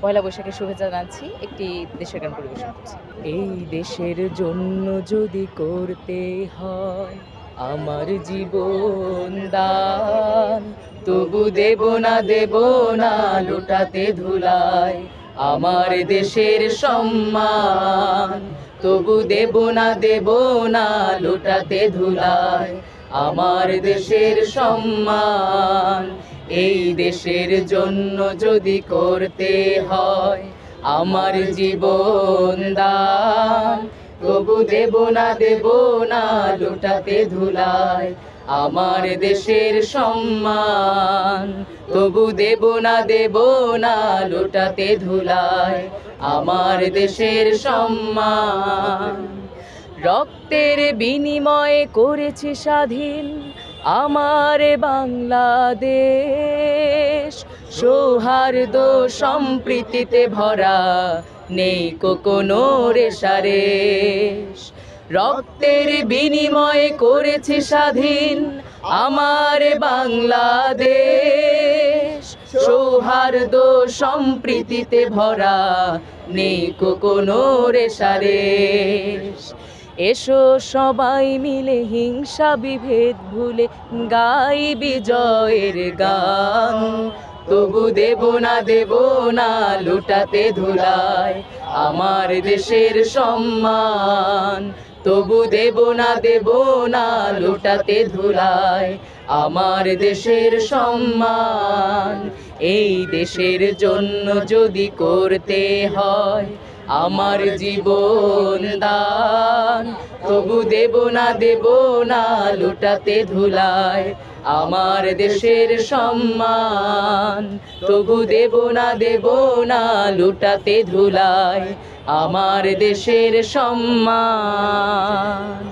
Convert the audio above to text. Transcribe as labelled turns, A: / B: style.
A: পয়লা বৈশাখের শুভেচ্ছা জানাচ্ছি। একটি দেশের গান পরিবেশন করছি। এই দেশের জন্য যদি করতে হয় আমার জীবন দান, তবু দেব না লুটাতে ধুলায় আমার দেশের সম্মান। তবু দেব না লুটাতে ধুলায় আমার দেশের সম্মান। এই দেশের জন্য যদি করতে হয় আমার জীবন দান, তবু দেব না লুটাতে ধুলায় আমার দেশের সম্মান। তবু দেব না লুটাতে ধুলায় আমার দেশের সম্মান। রক্তের বিনিময়ে করেছি স্বাধীন আমার বাংলাদেশ, সৌহার্দ্য সম্প্রীতিতে ভরা নেই কোনো রেশারেশ। রক্তের বিনিময়ে করেছি স্বাধীন আমার বাংলাদেশ, সৌহার্দ্য সম্প্রীতিতে ভরা নেই কোনো রেশারেশ। এসো সবাই মিলে হিংসা বিভেদ ভুলে গাই বিজয়ের গান। তবু দেব না লুটাতে ধুলায় আমার দেশের সম্মান। তবু দেব না লুটাতে ধুলায় আমার দেশের সম্মান। এই দেশের জন্য যদি করতে হয় আমার জীবন দান, তবু দেব না লুটাতে ধুলায় আমার দেশের সম্মান। তবু দেব না লুটাতে ধুলায় আমার দেশের সম্মান।